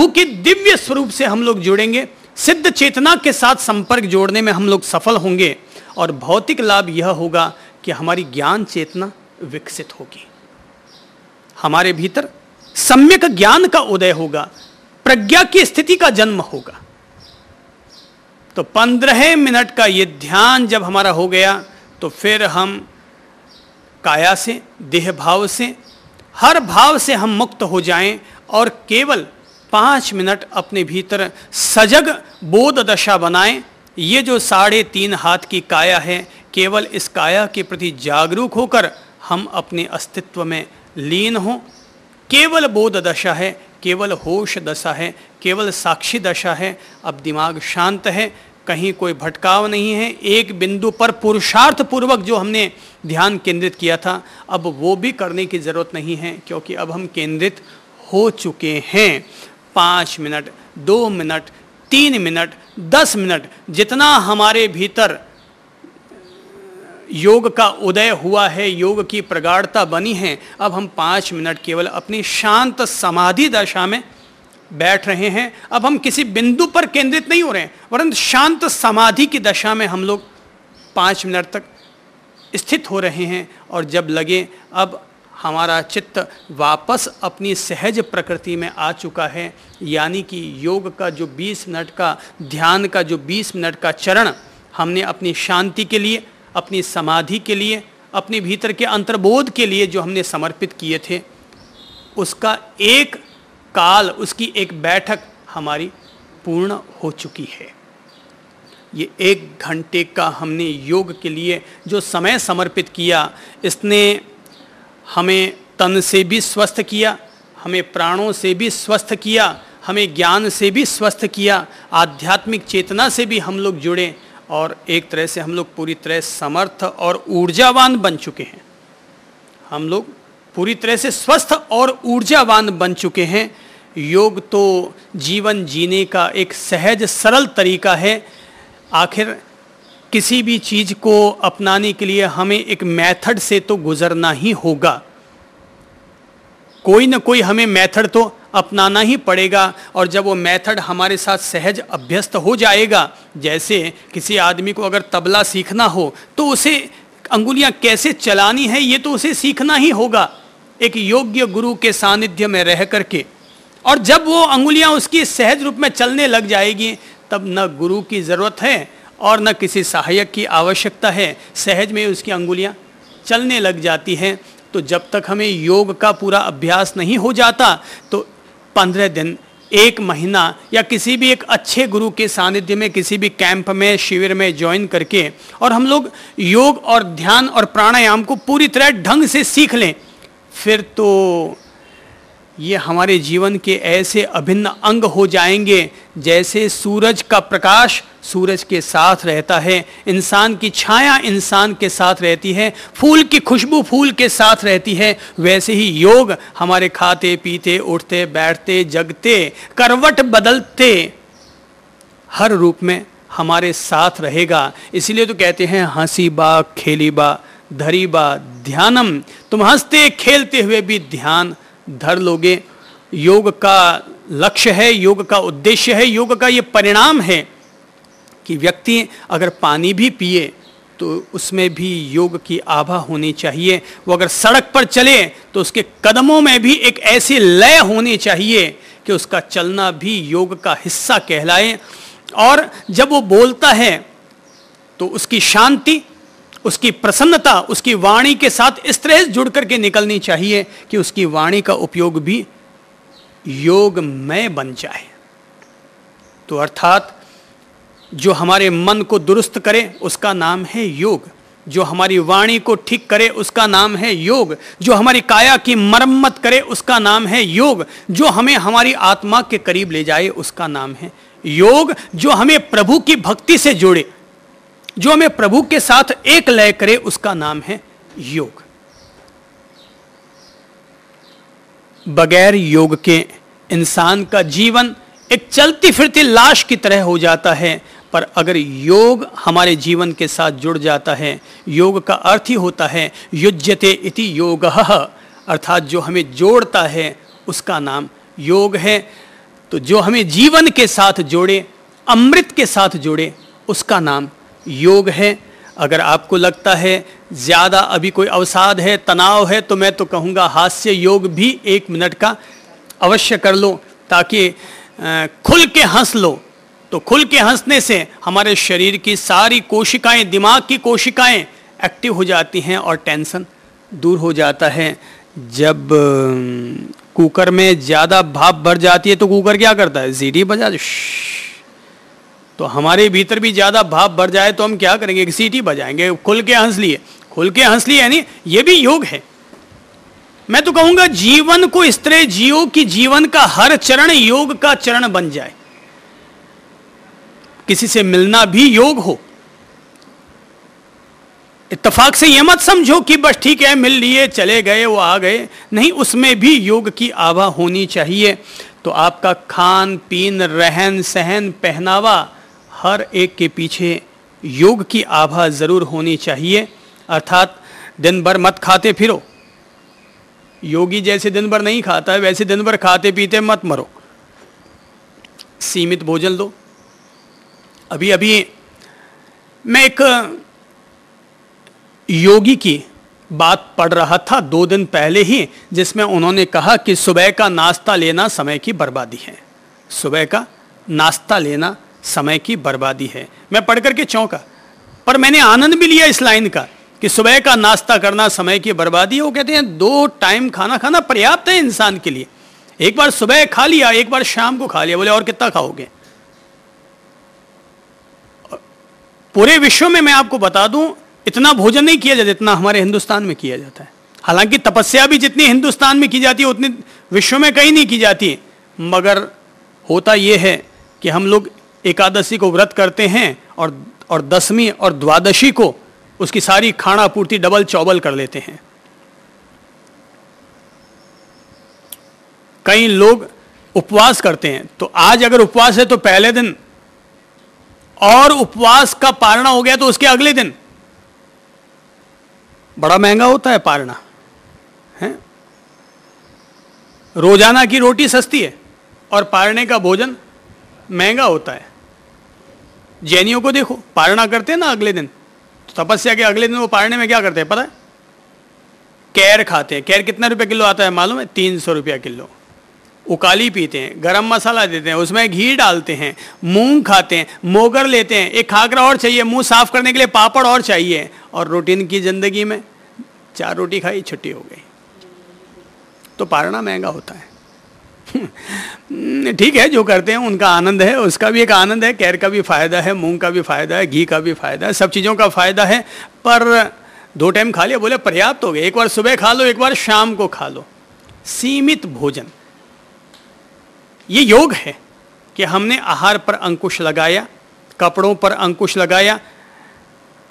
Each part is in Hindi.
के दिव्य स्वरूप से हम लोग जुड़ेंगे, सिद्ध चेतना के साथ संपर्क जोड़ने में हम लोग सफल होंगे और भौतिक लाभ यह होगा कि हमारी ज्ञान चेतना विकसित होगी, हमारे भीतर सम्यक ज्ञान का उदय होगा, प्रज्ञा की स्थिति का जन्म होगा। तो 15 मिनट का ये ध्यान जब हमारा हो गया तो फिर हम काया से, देह भाव से, हर भाव से हम मुक्त हो जाएं और केवल 5 मिनट अपने भीतर सजग बोध दशा बनाएं। ये जो 3.5 हाथ की काया है, केवल इस काया के प्रति जागरूक होकर हम अपने अस्तित्व में लीन हों। केवल बोध दशा है, केवल होश दशा है, केवल साक्षी दशा है। अब दिमाग शांत है, कहीं कोई भटकाव नहीं है, एक बिंदु पर पुरुषार्थ पूर्वक जो हमने ध्यान केंद्रित किया था अब वो भी करने की ज़रूरत नहीं है, क्योंकि अब हम केंद्रित हो चुके हैं। 5 मिनट, 2 मिनट, 3 मिनट, 10 मिनट, जितना हमारे भीतर योग का उदय हुआ है, योग की प्रगाढ़ता बनी है, अब हम 5 मिनट केवल अपनी शांत समाधि दशा में बैठ रहे हैं। अब हम किसी बिंदु पर केंद्रित नहीं हो रहे हैं, वरन शांत समाधि की दशा में हम लोग 5 मिनट तक स्थित हो रहे हैं। और जब लगे अब हमारा चित्त वापस अपनी सहज प्रकृति में आ चुका है, यानी कि योग का जो 20 मिनट का ध्यान का जो 20 मिनट का चरण हमने अपनी शांति के लिए, अपनी समाधि के लिए, अपने भीतर के अंतर्बोध के लिए जो हमने समर्पित किए थे, उसका एक काल, उसकी एक बैठक हमारी पूर्ण हो चुकी है। ये 1 घंटे का हमने योग के लिए जो समय समर्पित किया, इसने हमें तन से भी स्वस्थ किया, हमें प्राणों से भी स्वस्थ किया, हमें ज्ञान से भी स्वस्थ किया, आध्यात्मिक चेतना से भी हम लोग जुड़े और एक तरह से हम लोग पूरी तरह समर्थ और ऊर्जावान बन चुके हैं। हम लोग पूरी तरह से स्वस्थ और ऊर्जावान बन चुके हैं। योग तो जीवन जीने का एक सहज सरल तरीका है। आखिर किसी भी चीज़ को अपनाने के लिए हमें एक मेथड से तो गुजरना ही होगा, कोई ना कोई हमें मेथड तो अपनाना ही पड़ेगा। और जब वो मेथड हमारे साथ सहज अभ्यस्त हो जाएगा, जैसे किसी आदमी को अगर तबला सीखना हो तो उसे अंगुलियां कैसे चलानी है ये तो उसे सीखना ही होगा एक योग्य गुरु के सानिध्य में रह करके। और जब वो अंगुलियां उसकी सहज रूप में चलने लग जाएगी, तब न गुरु की ज़रूरत है और न किसी सहायक की आवश्यकता है, सहज में उसकी अंगुलियां चलने लग जाती हैं। तो जब तक हमें योग का पूरा अभ्यास नहीं हो जाता तो 15 दिन, 1 महीना या किसी भी एक अच्छे गुरु के सानिध्य में, किसी भी कैंप में, शिविर में ज्वाइन करके और हम लोग योग और ध्यान और प्राणायाम को पूरी तरह ढंग से सीख लें, फिर तो ये हमारे जीवन के ऐसे अभिन्न अंग हो जाएंगे जैसे सूरज का प्रकाश सूरज के साथ रहता है, इंसान की छाया इंसान के साथ रहती है, फूल की खुशबू फूल के साथ रहती है, वैसे ही योग हमारे खाते पीते उठते बैठते जगते करवट बदलते हर रूप में हमारे साथ रहेगा। इसीलिए तो कहते हैं हंसी बा खेली बा धरी बा ध्यानम, तुम हंसते खेलते हुए भी ध्यान धर लोगे। योग का लक्ष्य है, योग का उद्देश्य है, योग का ये परिणाम है कि व्यक्ति अगर पानी भी पिए तो उसमें भी योग की आभा होनी चाहिए। वो अगर सड़क पर चले तो उसके कदमों में भी एक ऐसी लय होनी चाहिए कि उसका चलना भी योग का हिस्सा कहलाए। और जब वो बोलता है तो उसकी शांति, उसकी प्रसन्नता उसकी वाणी के साथ इस तरह जुड़ करके निकलनी चाहिए कि उसकी वाणी का उपयोग भी योगमय बन जाए। तो अर्थात जो हमारे मन को दुरुस्त करे उसका नाम है योग, जो हमारी वाणी को ठीक करे उसका नाम है योग, जो हमारी काया की मरम्मत करे उसका नाम है योग, जो हमें हमारी आत्मा के करीब ले जाए उसका नाम है योग, जो हमें प्रभु की भक्ति से जोड़े, जो हमें प्रभु के साथ एक लय करे उसका नाम है योग। बगैर योग के इंसान का जीवन एक चलती फिरती लाश की तरह हो जाता है, पर अगर योग हमारे जीवन के साथ जुड़ जाता है, योग का अर्थ ही होता है युज्यते इति योगः, अर्थात जो हमें जोड़ता है उसका नाम योग है। तो जो हमें जीवन के साथ जोड़े, अमृत के साथ जोड़े, उसका नाम योग है। अगर आपको लगता है ज़्यादा अभी कोई अवसाद है, तनाव है, तो मैं तो कहूँगा हास्य योग भी 1 मिनट का अवश्य कर लो, ताकि खुल के हंस लो। तो खुल के हंसने से हमारे शरीर की सारी कोशिकाएं, दिमाग की कोशिकाएं एक्टिव हो जाती हैं और टेंशन दूर हो जाता है। जब कुकर में ज़्यादा भाप भर जाती है तो कुकर क्या करता है? सीटी बजा दे। तो हमारे भीतर भी ज़्यादा भाप भर जाए तो हम क्या करेंगे? एक सीटी बजाएंगे। खुल के हंस लिए, खुल के हंस लिए, यानी ये भी योग है। मैं तो कहूँगा जीवन को इस तरह जियो कि जीवन का हर चरण योग का चरण बन जाए। किसी से मिलना भी योग हो। इत्तेफाक से यह मत समझो कि बस ठीक है मिल लिए चले गए वो आ गए, नहीं, उसमें भी योग की आभा होनी चाहिए। तो आपका खान पीन, रहन सहन, पहनावा, हर एक के पीछे योग की आभा जरूर होनी चाहिए। अर्थात दिन भर मत खाते फिरो। योगी जैसे दिन भर नहीं खाता है वैसे दिन भर खाते पीते मत मरो। सीमित भोजन लो। अभी मैं एक योगी की बात पढ़ रहा था 2 दिन पहले ही, जिसमें उन्होंने कहा कि सुबह का नाश्ता लेना समय की बर्बादी है। सुबह का नाश्ता लेना समय की बर्बादी है। मैं पढ़ करके चौंका, पर मैंने आनंद भी लिया इस लाइन का कि सुबह का नाश्ता करना समय की बर्बादी है। वो कहते हैं 2 टाइम खाना खाना पर्याप्त है इंसान के लिए। एक बार सुबह खा लिया, एक बार शाम को खा लिया। बोले और कितना खाओगे? पूरे विश्व में मैं आपको बता दूं इतना भोजन नहीं किया जाता जितना हमारे हिंदुस्तान में किया जाता है। हालांकि तपस्या भी जितनी हिंदुस्तान में की जाती है उतनी विश्व में कहीं नहीं की जाती। मगर होता यह है कि हम लोग एकादशी को व्रत करते हैं और दसवीं और द्वादशी को उसकी सारी खाना पूर्ति डबल चौबल कर लेते हैं। कई लोग उपवास करते हैं, तो आज अगर उपवास है तो पहले दिन, और उपवास का पारणा हो गया तो उसके अगले दिन। बड़ा महंगा होता है पारणा, है? रोजाना की रोटी सस्ती है और पारणे का भोजन महंगा होता है। जैनियों को देखो, पारणा करते हैं ना अगले दिन, तो तपस्या के अगले दिन वो पारणे में क्या करते हैं पता है? कैर खाते हैं। कैर कितना रुपया किलो आता है मालूम है? 300 रुपया किलो। उकाली पीते हैं, गरम मसाला देते हैं, उसमें घी डालते हैं, मूंग खाते हैं, मोगर लेते हैं, एक खाकरा और चाहिए, मुंह साफ करने के लिए पापड़ और चाहिए, और रूटीन की जिंदगी में 4 रोटी खाई छुट्टी हो गई। तो पारणा महंगा होता है। ठीक है, जो करते हैं उनका आनंद है, उसका भी एक आनंद है। कैर का भी फायदा है, मूंग का भी फायदा है, घी का भी फायदा है, सब चीज़ों का फायदा है। पर 2 टाइम खा लिया, बोले पर्याप्त हो गया। एक बार सुबह खा लो, एक बार शाम को खा लो। सीमित भोजन, ये योग है कि हमने आहार पर अंकुश लगाया, कपड़ों पर अंकुश लगाया।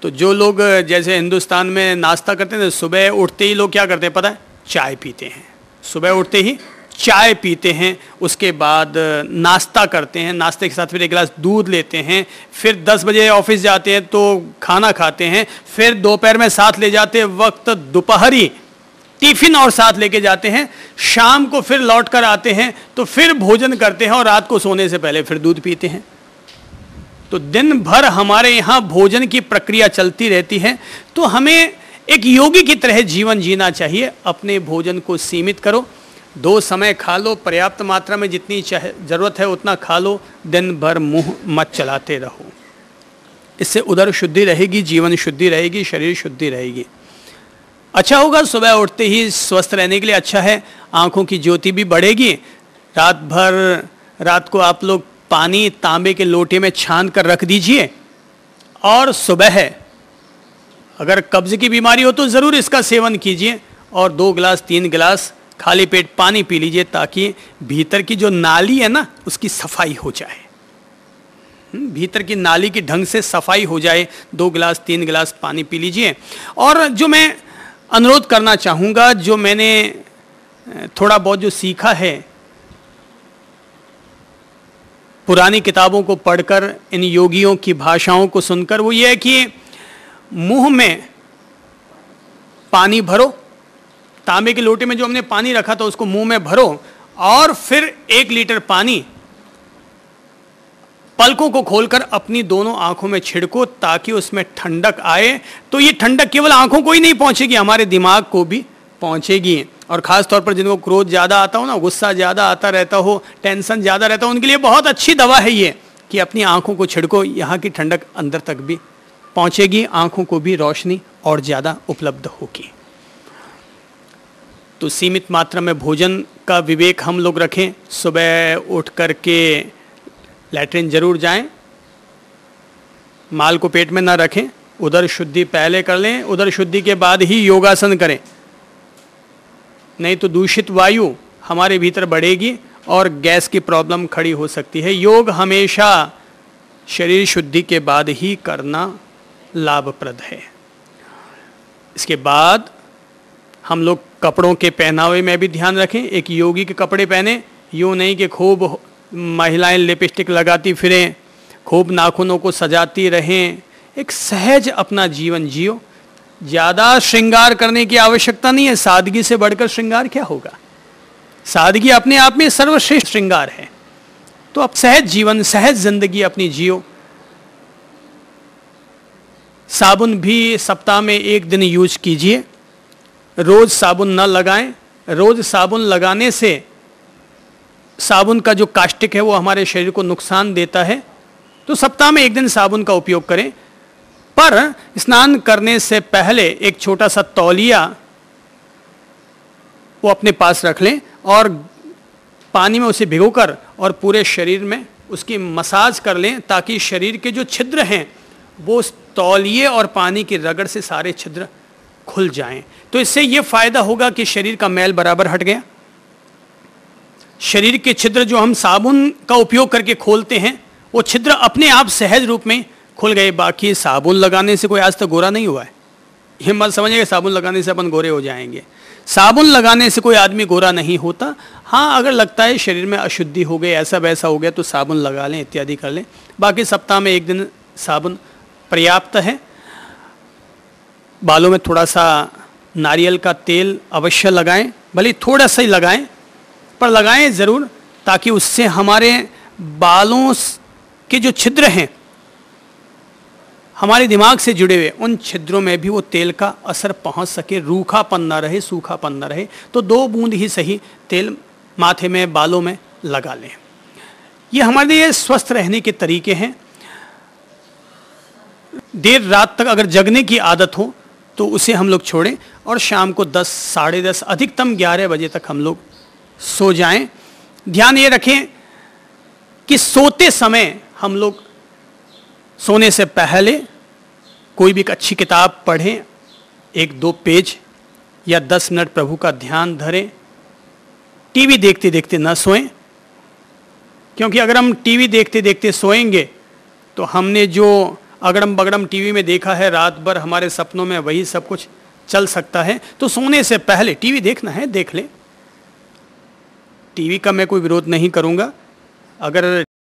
तो जो लोग जैसे हिंदुस्तान में नाश्ता करते हैं, सुबह उठते ही लोग क्या करते हैं पता है? चाय पीते हैं। सुबह उठते ही चाय पीते हैं, उसके बाद नाश्ता करते हैं, नाश्ते के साथ फिर 1 गिलास दूध लेते हैं, फिर 10 बजे ऑफिस जाते हैं तो खाना खाते हैं, फिर दोपहर में साथ ले जाते वक्त दोपहरी टिफिन और साथ लेके जाते हैं, शाम को फिर लौट कर आते हैं तो फिर भोजन करते हैं और रात को सोने से पहले फिर दूध पीते हैं। तो दिन भर हमारे यहाँ भोजन की प्रक्रिया चलती रहती है। तो हमें एक योगी की तरह जीवन जीना चाहिए। अपने भोजन को सीमित करो, 2 समय खा लो, पर्याप्त मात्रा में जितनी जरूरत है उतना खा लो, दिन भर मुंह मत चलाते रहो। इससे उदर शुद्धि रहेगी, जीवन शुद्धि रहेगी, शरीर शुद्धि रहेगी। अच्छा होगा, सुबह उठते ही स्वस्थ रहने के लिए अच्छा है, आंखों की ज्योति भी बढ़ेगी। रात को आप लोग पानी तांबे के लोटे में छान कर रख दीजिए, और सुबह अगर कब्ज की बीमारी हो तो ज़रूर इसका सेवन कीजिए, और 2 गिलास 3 गिलास खाली पेट पानी पी लीजिए, ताकि भीतर की जो नाली है ना उसकी सफाई हो जाए। भीतर की नाली की ढंग से सफाई हो जाए। 2 गिलास 3 गिलास पानी पी लीजिए। और जो मैं अनुरोध करना चाहूँगा, जो मैंने थोड़ा बहुत जो सीखा है पुरानी किताबों को पढ़कर, इन योगियों की भाषाओं को सुनकर, वो ये है कि मुंह में पानी भरो, तांबे के लोटे में जो हमने पानी रखा था उसको मुंह में भरो, और फिर 1 लीटर पानी पलकों को खोलकर अपनी दोनों आंखों में छिड़को ताकि उसमें ठंडक आए। तो ये ठंडक केवल आंखों को ही नहीं पहुंचेगी, हमारे दिमाग को भी पहुंचेगी। और खास तौर पर जिनको क्रोध ज़्यादा आता हो ना, गुस्सा ज़्यादा आता रहता हो, टेंशन ज़्यादा रहता हो, उनके लिए बहुत अच्छी दवा है ये कि अपनी आंखों को छिड़को, यहाँ की ठंडक अंदर तक भी पहुंचेगी, आंखों को भी रोशनी और ज़्यादा उपलब्ध होगी। तो सीमित मात्रा में भोजन का विवेक हम लोग रखें। सुबह उठ करके लैट्रिन जरूर जाएं, माल को पेट में ना रखें, उदर शुद्धि पहले कर लें, उदर शुद्धि के बाद ही योगासन करें, नहीं तो दूषित वायु हमारे भीतर बढ़ेगी और गैस की प्रॉब्लम खड़ी हो सकती है। योग हमेशा शरीर शुद्धि के बाद ही करना लाभप्रद है। इसके बाद हम लोग कपड़ों के पहनावे में भी ध्यान रखें। एक योगी के कपड़े पहने, यूँ नहीं कि खूब महिलाएं लिपस्टिक लगाती फिरें, खूब नाखूनों को सजाती रहें। एक सहज अपना जीवन जियो। ज़्यादा श्रृंगार करने की आवश्यकता नहीं है, सादगी से बढ़कर श्रृंगार क्या होगा। सादगी अपने आप में सर्वश्रेष्ठ श्रृंगार है। तो अब सहज जीवन, सहज जिंदगी अपनी जियो। साबुन भी सप्ताह में 1 दिन यूज कीजिए, रोज साबुन न लगाएं। रोज साबुन लगाने से साबुन का जो कास्टिक है वो हमारे शरीर को नुकसान देता है। तो सप्ताह में 1 दिन साबुन का उपयोग करें। पर स्नान करने से पहले एक छोटा सा तौलिया वो अपने पास रख लें और पानी में उसे भिगोकर और पूरे शरीर में उसकी मसाज कर लें ताकि शरीर के जो छिद्र हैं वो उस तौलिए और पानी की रगड़ से सारे छिद्र खुल जाएं। तो इससे ये फायदा होगा कि शरीर का मैल बराबर हट गया। शरीर के छिद्र जो हम साबुन का उपयोग करके खोलते हैं वो छिद्र अपने आप सहज रूप में खुल गए। बाकी साबुन लगाने से कोई आज तक गोरा नहीं हुआ है, ये मत समझिए साबुन लगाने से अपन गोरे हो जाएंगे। साबुन लगाने से कोई आदमी गोरा नहीं होता। हाँ, अगर लगता है शरीर में अशुद्धि हो गई, ऐसा वैसा हो गया तो साबुन लगा लें, इत्यादि कर लें। बाकी सप्ताह में 1 दिन साबुन पर्याप्त है। बालों में थोड़ा सा नारियल का तेल अवश्य लगाएं, भले थोड़ा सा ही लगाएं पर लगाएं ज़रूर, ताकि उससे हमारे बालों के जो छिद्र हैं हमारे दिमाग से जुड़े हुए, उन छिद्रों में भी वो तेल का असर पहुंच सके, रूखापन ना रहे, सूखापन ना रहे। तो 2 बूंद ही सही तेल माथे में, बालों में लगा लें। ये हमारे लिए स्वस्थ रहने के तरीके हैं। देर रात तक अगर जगने की आदत हो तो उसे हम लोग छोड़ें और शाम को 10, साढ़े 10, अधिकतम 11 बजे तक हम लोग सो जाएं। ध्यान ये रखें कि सोते समय हम लोग सोने से पहले कोई भी एक अच्छी किताब पढ़ें, 1-2 पेज या 10 मिनट प्रभु का ध्यान धरें। टीवी देखते देखते ना सोएं, क्योंकि अगर हम टीवी देखते देखते सोएंगे तो हमने जो अगड़म बगड़म टीवी में देखा है रात भर हमारे सपनों में वही सब कुछ चल सकता है। तो सोने से पहले टीवी देखना है, देख लें। टीवी का मैं कोई विरोध नहीं करूंगा। अगर